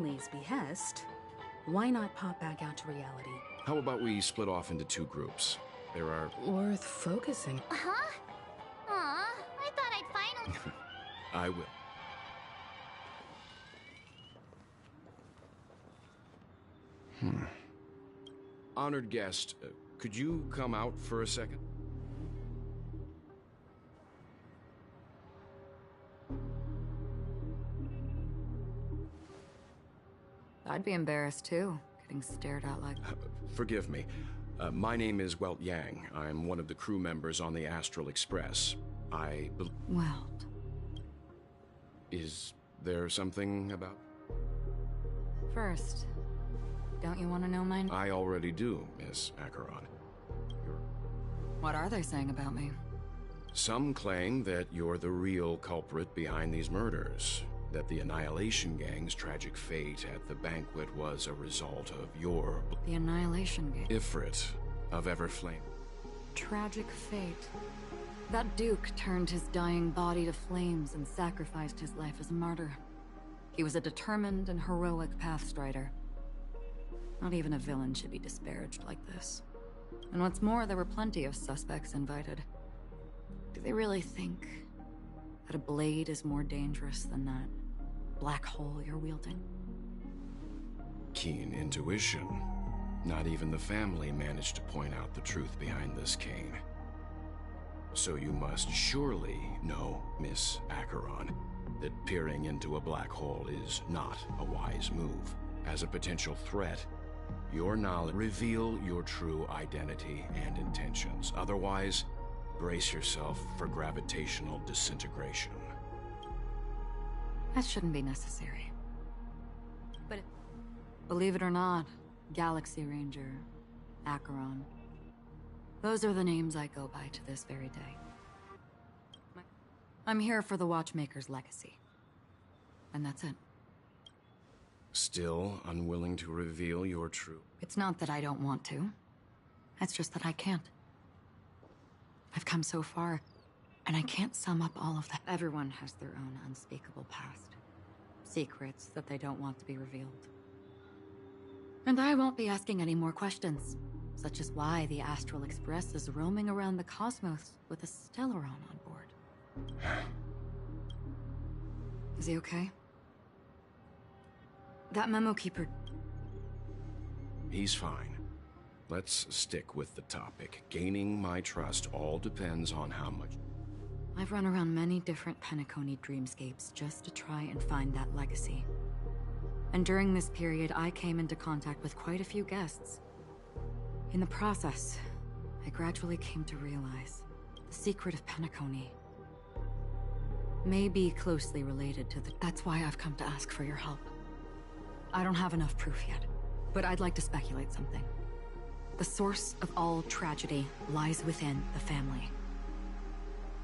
Lee's behest, why not pop back out to reality? How about we split off into two groups? There are... Worth focusing. Huh? Aw, I thought I'd finally... I will. Honored guest, could you come out for a second? I'd be embarrassed too, getting stared at like... Forgive me. My name is Welt Yang. I'm one of the crew members on the Astral Express. Welt. Is there something about... First, don't you want to know mine? I already do, Miss Acheron. What are they saying about me? Some claim that you're the real culprit behind these murders. That the Annihilation Gang's tragic fate at the banquet was a result of your... The Annihilation Gang? Ifrit of Everflame. Tragic fate. That Duke turned his dying body to flames and sacrificed his life as a martyr. He was a determined and heroic pathstrider. Not even a villain should be disparaged like this. And what's more, there were plenty of suspects invited. Do they really think that a blade is more dangerous than that black hole you're wielding? Keen intuition. Not even the family managed to point out the truth behind this cane. So you must surely know, Miss Acheron, that peering into a black hole is not a wise move. As a potential threat, your knowledge reveal your true identity and intentions. Otherwise, brace yourself for gravitational disintegration. That shouldn't be necessary. But believe it or not, Galaxy Ranger, Acheron, those are the names I go by to this very day. I'm here for the Watchmaker's legacy. And that's it. Still unwilling to reveal your true... It's not that I don't want to. It's just that I can't. I've come so far, and I can't sum up all of that. Everyone has their own unspeakable past. Secrets that they don't want to be revealed. And I won't be asking any more questions, such as why the Astral Express is roaming around the cosmos with a Stellaron on board. Is he okay? That memo keeper... He's fine. Let's stick with the topic. Gaining my trust all depends on how much... I've run around many different Penacony dreamscapes just to try and find that legacy. And during this period, I came into contact with quite a few guests. In the process, I gradually came to realize the secret of Penacony may be closely related to the... That's why I've come to ask for your help. I don't have enough proof yet, but I'd like to speculate something. The source of all tragedy lies within the family.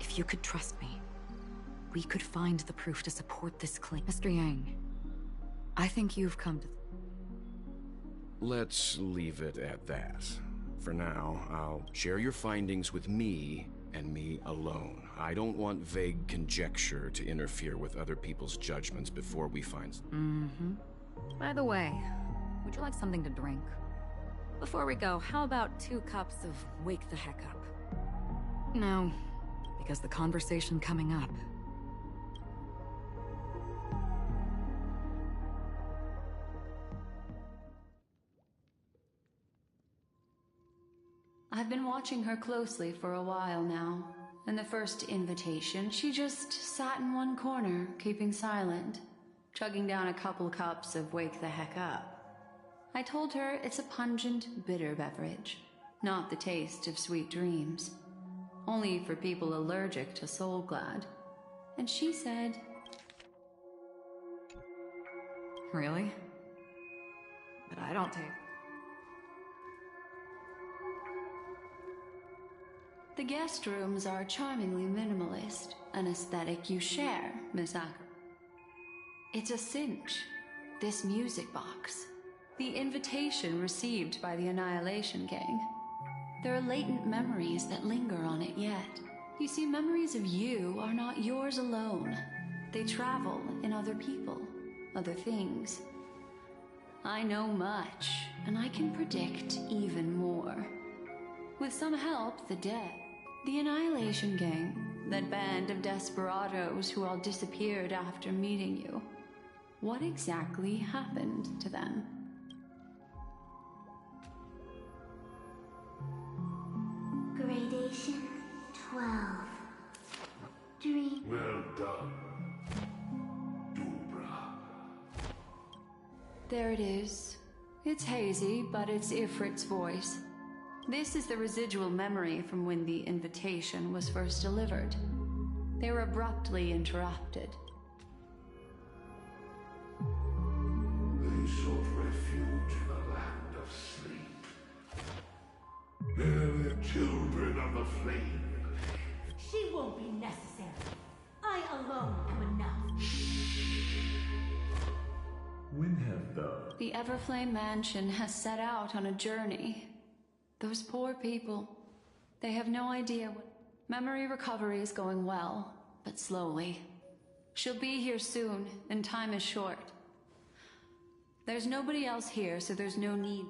If you could trust me, we could find the proof to support this claim. Mr. Yang, I think you've come to... Let's leave it at that. For now, I'll share your findings with me and me alone. I don't want vague conjecture to interfere with other people's judgments before we find... By the way, would you like something to drink? Before we go, how about 2 cups of Wake the Heck Up? No, because the conversation coming up... I've been watching her closely for a while now. In the first invitation, she just sat in one corner, keeping silent, chugging down a couple cups of Wake the Heck Up. I told her it's a pungent, bitter beverage, not the taste of sweet dreams. Only for people allergic to Soul Glad. And she said... Really? But I don't take... The guest rooms are charmingly minimalist, an aesthetic you share, Miss Acker. It's a cinch. This music box. The invitation received by the Annihilation Gang. There are latent memories that linger on it yet. You see, memories of you are not yours alone. They travel in other people, other things. I know much, and I can predict even more. With some help, the dead. The Annihilation Gang, that band of desperados who all disappeared after meeting you. What exactly happened to them? Gradation 12. Dream. Well done, Dubra. There it is. It's hazy, but it's Ifrit's voice. This is the residual memory from when the invitation was first delivered. They were abruptly interrupted. They sought refuge in the land of sleep. They're the children of the flame. She won't be necessary. I alone am enough. When have The Everflame Mansion has set out on a journey. Those poor people, they have no idea what... Memory recovery is going well, but slowly. She'll be here soon, and time is short. There's nobody else here, so there's no need.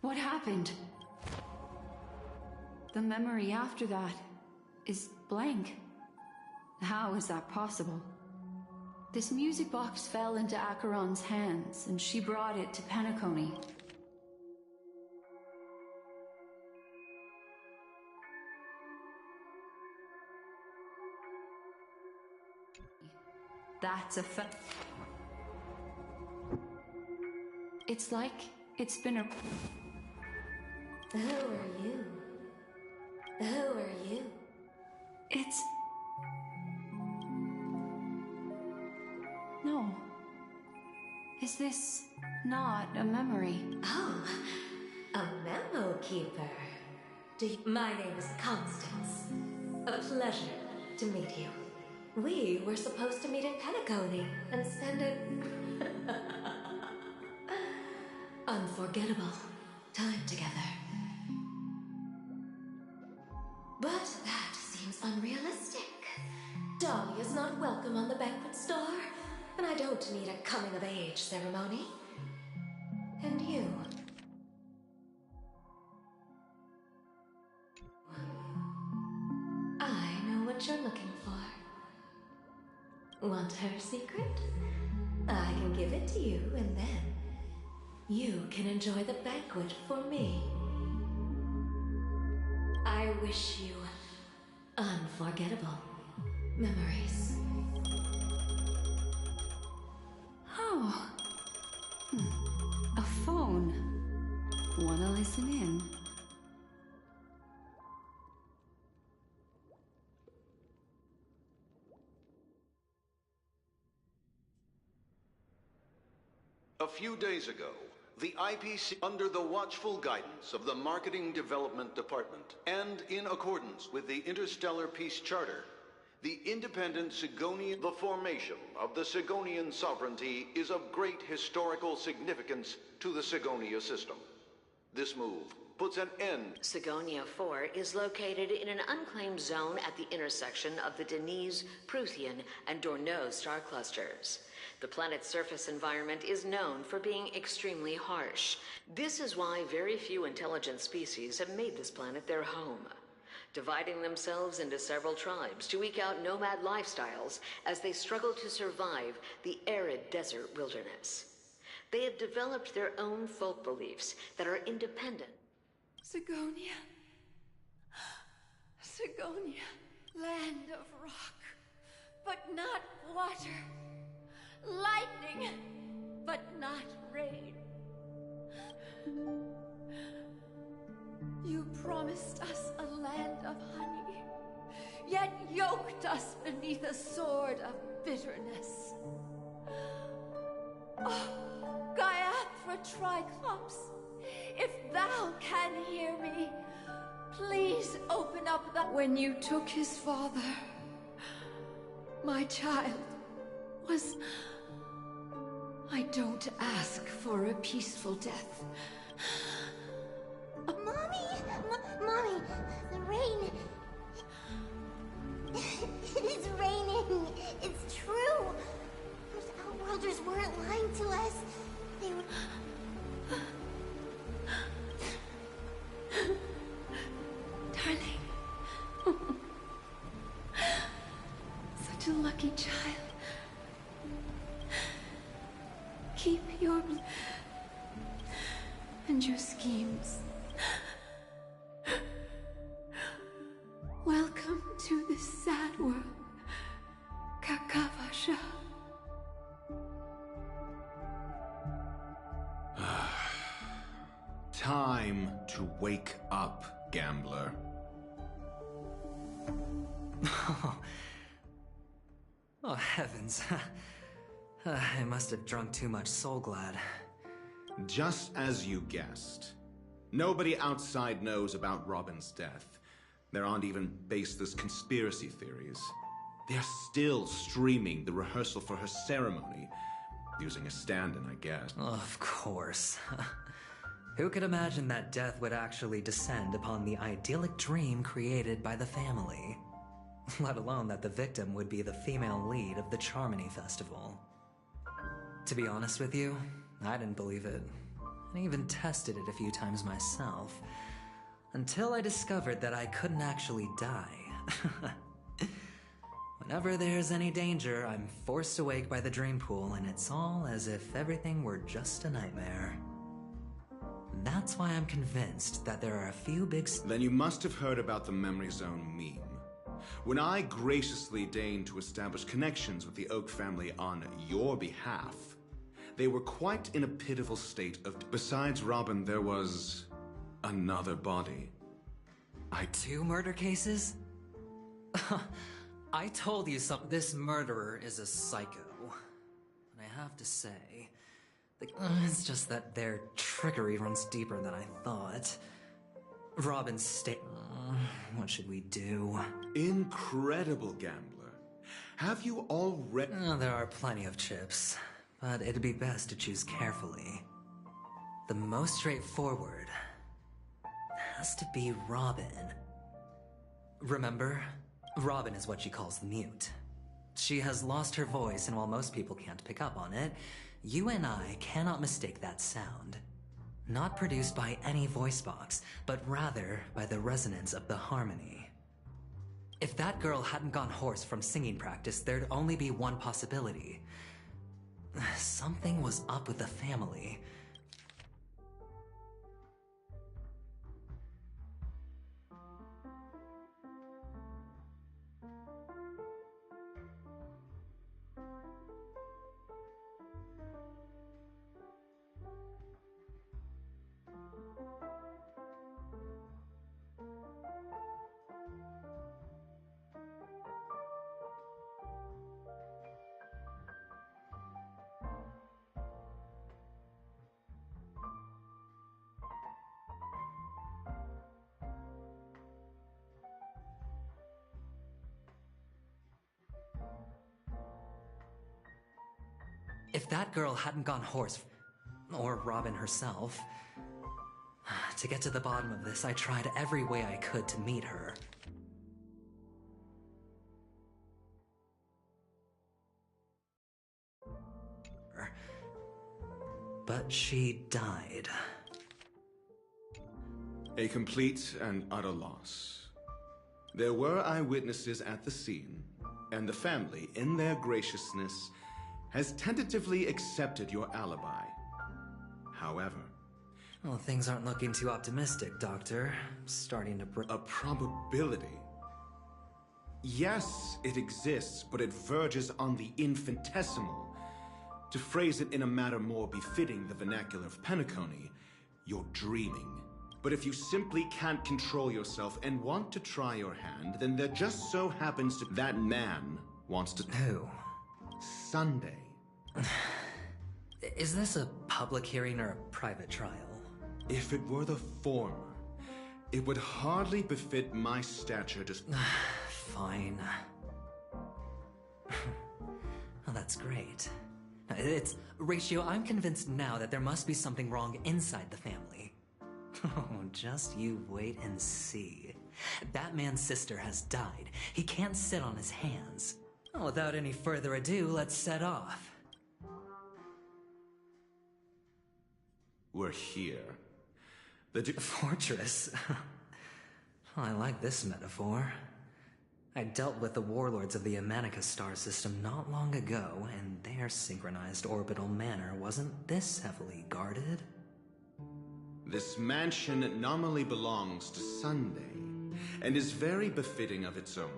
What happened? The memory after that is blank. How is that possible? This music box fell into Acheron's hands, and she brought it to Penacony. That's a fact. It's like it's been a... Who are you? Who are you? It's... No. Is this not a memory? Oh, a memo keeper. My name is Constance. A pleasure to meet you. We were supposed to meet at Penacony and spend an unforgettable time together. But that seems unrealistic. Dolly is not welcome on the banquet store, and I don't need a coming-of-age ceremony. And you? I know what you're looking for. Want her secret? I can give it to you, and then you can enjoy the banquet for me. I wish you unforgettable memories. Oh. A phone. Wanna listen in? A few days ago, the IPC, under the watchful guidance of the Marketing Development Department, and in accordance with the Interstellar Peace Charter, the independent Sigonian... The formation of the Sigonian sovereignty is of great historical significance to the Sigonia system. This move puts an end... Sigonia 4 is located in an unclaimed zone at the intersection of the Denise, Prothean, and Dorneau star clusters. The planet's surface environment is known for being extremely harsh. This is why very few intelligent species have made this planet their home, dividing themselves into several tribes to eke out nomad lifestyles as they struggle to survive the arid desert wilderness. They have developed their own folk beliefs that are independent. Sigonia. Sigonia. Land of rock, but not water. Lightning, but not rain. You promised us a land of honey, yet yoked us beneath a sword of bitterness. Oh, Gaiathra Triclops, if thou can hear me, please open up the... When you took his father, my child was... I don't ask for a peaceful death. Mommy! Mommy! The rain... It is raining! It's true! to Lucky Child. Keep your... and your schemes. Welcome to this sad world, Kakavasha. Time to wake up, gambler. Oh, heavens. I must have drunk too much Soul Glad. Just as you guessed. Nobody outside knows about Robin's death. There aren't even baseless conspiracy theories. They're still streaming the rehearsal for her ceremony, using a stand-in, I guess. Of course. Who could imagine that death would actually descend upon the idyllic dream created by the family? Let alone that the victim would be the female lead of the Charmony Festival. To be honest with you, I didn't believe it. I even tested it a few times myself. Until I discovered that I couldn't actually die. Whenever there's any danger, I'm forced awake by the dream pool, and it's all as if everything were just a nightmare. That's why I'm convinced that there are a few big... Then you must have heard about the Memory Zone meme. When I graciously deigned to establish connections with the Oak family on your behalf, they were quite in a pitiful state of... Besides Robin, there was... another body. 2 murder cases? I told you this murderer is a psycho. And I have to say... it's just that their trickery runs deeper than I thought. Robin's state... what should we do? Incredible, gambler. Have you already... there are plenty of chips, but it'd be best to choose carefully. The most straightforward has to be Robin. Remember? Robin is what she calls mute. She has lost her voice, and while most people can't pick up on it, you and I cannot mistake that sound. Not produced by any voice box, but rather by the resonance of the harmony. If that girl hadn't gone hoarse from singing practice, there'd only be one possibility. Something was up with the family. If that girl hadn't gone hoarse, or Robin herself, to get to the bottom of this, I tried every way I could to meet her. But she died. A complete and utter loss. There were eyewitnesses at the scene, and the family, in their graciousness, has tentatively accepted your alibi. However... Well, things aren't looking too optimistic, Doctor. I'm starting to A probability? Yes, it exists, but it verges on the infinitesimal. To phrase it in a manner more befitting the vernacular of Penacony, you're dreaming. But if you simply can't control yourself and want to try your hand, then there just so happens to... That man wants to... Who? Sunday. Is this a public hearing or a private trial? If it were the former, it would hardly befit my stature to... Fine. Oh, that's great. It's... Ratio, I'm convinced now that there must be something wrong inside the family. Oh, just you wait and see. That man's sister has died. He can't sit on his hands. Well, without any further ado, let's set off. We're here. The fortress? I like this metaphor. I dealt with the warlords of the Amanicus star system not long ago, and their synchronized orbital manor wasn't this heavily guarded. This mansion nominally belongs to Sunday, and is very befitting of its owner.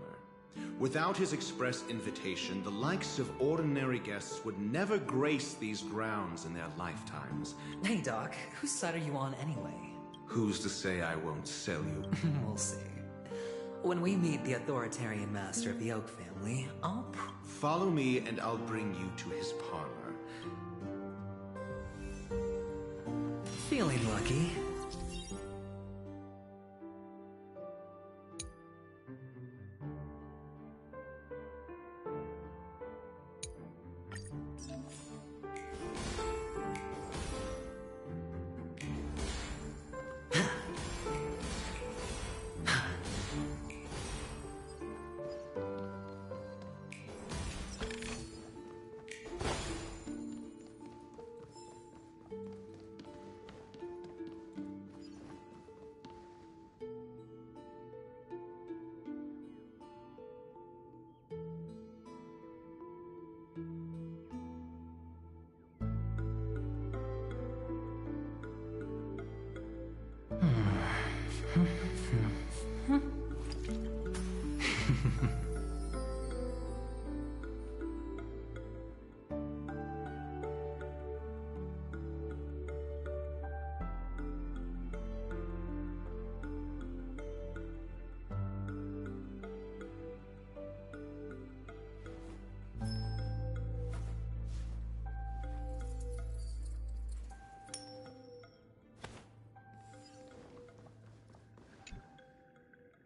Without his express invitation, the likes of ordinary guests would never grace these grounds in their lifetimes. Hey Doc, whose side are you on anyway? Who's to say I won't sell you? We'll see. When we meet the authoritarian master of the Oak family, I'll Follow me and I'll bring you to his parlor. Feeling lucky.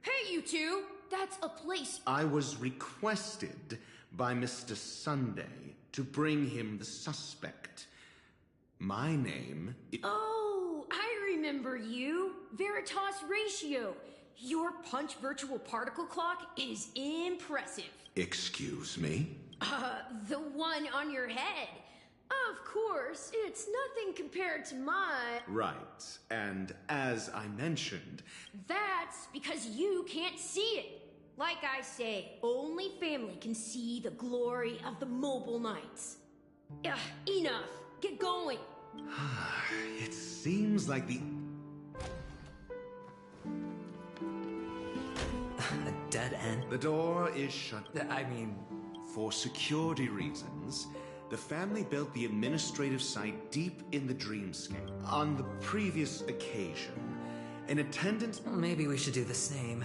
Hey, you two! That's a place. I was requested by Mr. Sunday to bring him the suspect. My name is... Oh, I remember you. Veritas Ratio. Your punch virtual particle clock is impressive. Excuse me? The one on your head. Of course, it's nothing compared to my... Right, and as I mentioned... That's because you can't see it. Like I say, only family can see the glory of the Mobile Knights. Enough. Get going. It seems like the... A dead end? The door is shut. I mean... For security reasons, the family built the administrative site deep in the dreamscape. On the previous occasion, an attendant... Maybe we should do the same.